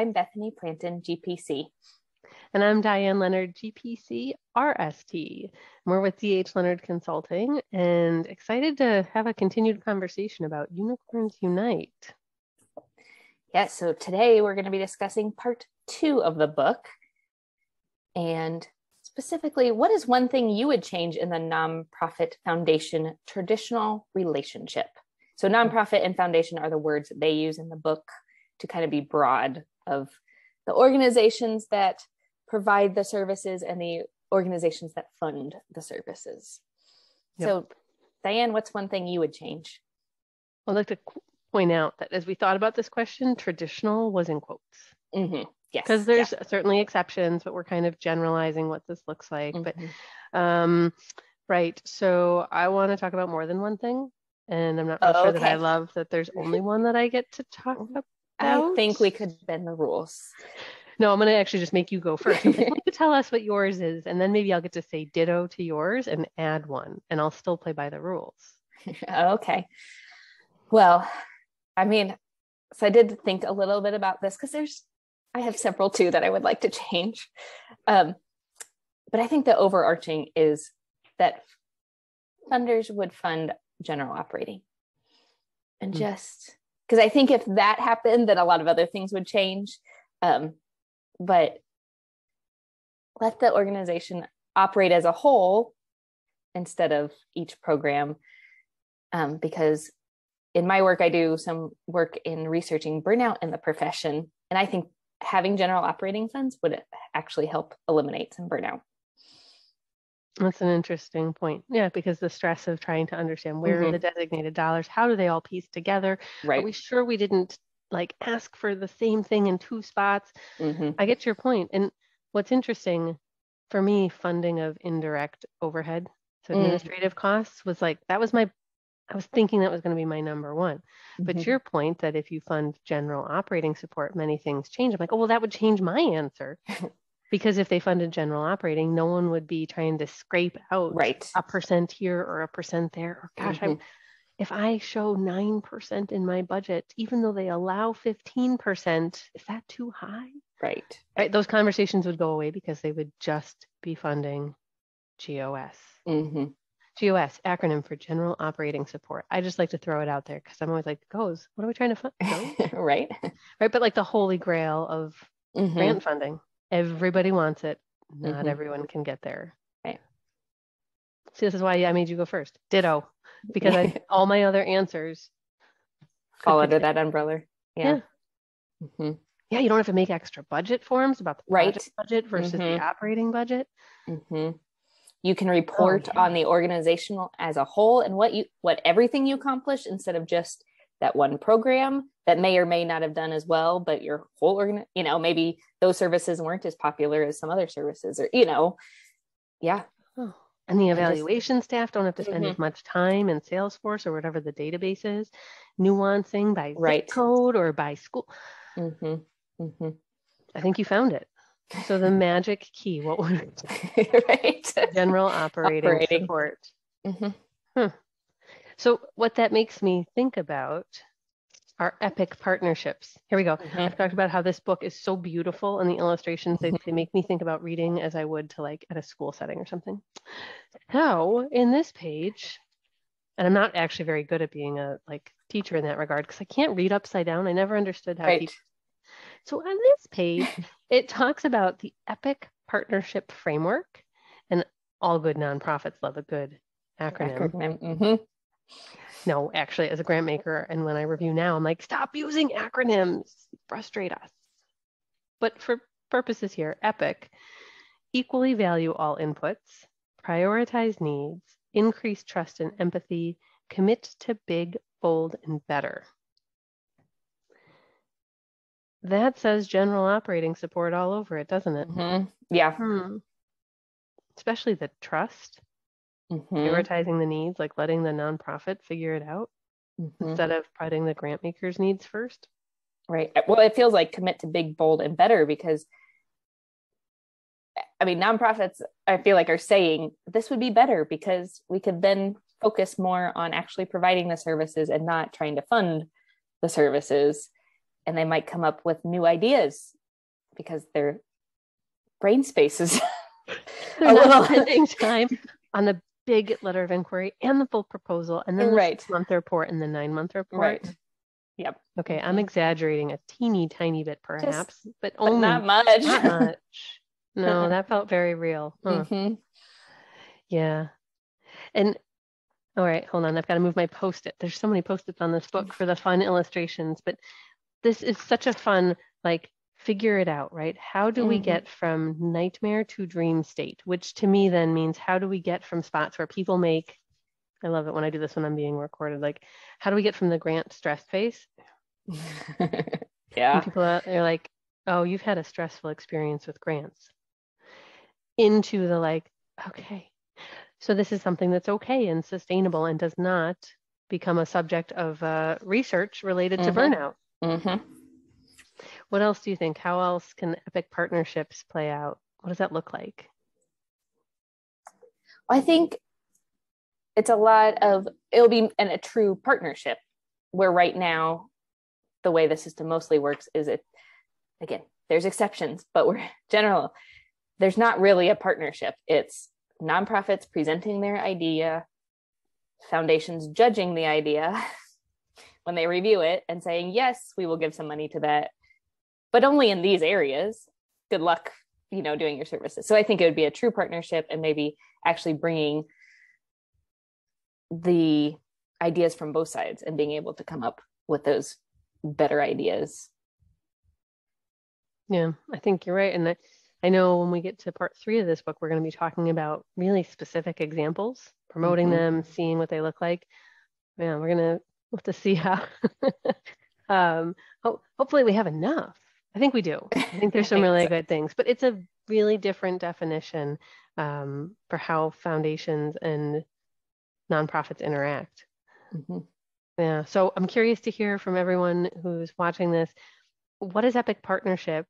I'm Bethany Planton, GPC. And I'm Diane Leonard, GPC, RST. We're with D.H. Leonard Consulting and excited to have a continued conversation about Unicorns Unite. Yes, so today we're going to be discussing part 2 of the book. And specifically, what is one thing you would change in the nonprofit foundation traditional relationship? So nonprofit and foundation are the words that they use in the book to kind of be broad of the organizations that provide the services and the organizations that fund the services. Yep. So Diane, what's one thing you would change? I'd like to point out that as we thought about this question, traditional was in quotes. Mm-hmm. Yes. Because there's certainly exceptions, but we're kind of generalizing what this looks like. Mm-hmm. But right. So I want to talk about more than one thing. And I'm not real sure that I love that there's only one that I get to talk about. I think we could bend the rules. No, I'm going to actually just make you go first. Like, you tell us what yours is, and then maybe I'll get to say ditto to yours and add one, and I'll still play by the rules. Okay. Well, I mean, so I did think a little bit about this because I have several too that I would like to change. But I think the overarching is that funders would fund general operating. And just because I think if that happened, then a lot of other things would change. But let the organization operate as a whole instead of each program. Because in my work, I do some work in researching burnout in the profession. And I think having general operating funds would actually help eliminate some burnout. That's an interesting point. Yeah, because the stress of trying to understand where are the designated dollars, how do they all piece together? Right. Are we sure we didn't ask for the same thing in 2 spots? I get your point. And what's interesting for me, funding of indirect overhead, so administrative costs was I was thinking that was going to be my number one. But your point that if you fund general operating support, many things change. I'm like, oh, well, that would change my answer. Because if they funded general operating, no one would be trying to scrape out a percent here or a percent there. Or gosh, if I show 9% in my budget, even though they allow 15%, is that too high? Right. Those conversations would go away because they would just be funding GOS. GOS, acronym for General Operating Support. I just like to throw it out there because I'm always like, GOES, what are we trying to fund? Right. But like the holy grail of grant funding. Everybody wants it. Not everyone can get there. Right. See, this is why I made you go first. Ditto. Because all my other answers fall under that umbrella. Yeah. Yeah, you don't have to make extra budget forms about the project budget versus the operating budget. You can report on the organizational as a whole and what everything you accomplished instead of just that one program that may or may not have done as well, but your whole maybe those services weren't as popular as some other services, or and the evaluation staff don't have to spend as much time in Salesforce or whatever the database is, nuancing by zip code or by school. I think you found it. So the magic key, what would general operating support? So what that makes me think about are epic partnerships. Here we go. I've talked about how this book is so beautiful and the illustrations, they make me think about reading as I would to at a school setting or something. So in this page, and I'm not actually very good at being a teacher in that regard because I can't read upside down. I never understood how teachers. So on this page, it talks about the epic partnership framework, and all good nonprofits love a good acronym. No, actually, as a grant maker, and when I review now, I'm like, stop using acronyms. You frustrate us. But for purposes here, EPIC, equally value all inputs, prioritize needs, increase trust and empathy, commit to big, bold, and better. That says general operating support all over it, doesn't it? Yeah. Especially the trust. Prioritizing the needs, letting the nonprofit figure it out instead of putting the grant maker's needs first. Right. Well, it feels like commit to big, bold, and better because, nonprofits, I feel like, are saying this would be better because we could then focus more on actually providing the services and not trying to fund the services. and they might come up with new ideas because their brain space is they're not spending time on the big letter of inquiry and the full proposal and then the right. 6-month report and the 9-month report. Right. Yep. Okay, I'm exaggerating a teeny tiny bit perhaps, but only not much. Not much. No, that felt very real. Huh. Yeah. And all right, hold on. I've got to move my Post-it. There's so many Post-its on this book for the fun illustrations, but this is such a fun, like, figure it out, right? How do we get from nightmare to dream state? Which to me then means how do we get from spots where people make, I love it when I do this when I'm being recorded, like, how do we get from the grant stress face? Yeah. And people are like, oh, you've had a stressful experience with grants. Into the like, okay, so this is something that's okay and sustainable and does not become a subject of research related to burnout. What else do you think? How else can epic partnerships play out? What does that look like? I think it's a lot of, it'll be a true partnership where right now, the way the system mostly works is it, again, there's exceptions, but there's not really a partnership. It's nonprofits presenting their idea, foundations judging the idea when they review it and saying, yes, we will give some money to that, but only in these areas. Good luck, doing your services. So I think it would be a true partnership and maybe actually bringing the ideas from both sides and being able to come up with those better ideas. Yeah, I think you're right. And I know when we get to part 3 of this book, we're going to be talking about really specific examples, promoting them, seeing what they look like. Yeah, we're going to have to see how. Hopefully we have enough. I think we do. I think there's some really good things, but it's a really different definition for how foundations and nonprofits interact. Yeah, so I'm curious to hear from everyone who's watching this. What is epic partnership?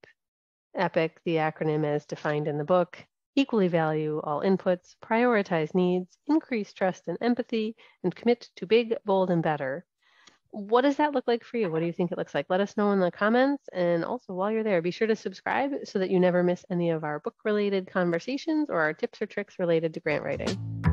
EPIC, the acronym as defined in the book, equally value all inputs, prioritize needs, increase trust and empathy, and commit to big, bold, and better. What does that look like for you? What do you think it looks like? Let us know in the comments. And also while you're there, be sure to subscribe so that you never miss any of our book-related conversations or our tips or tricks related to grant writing.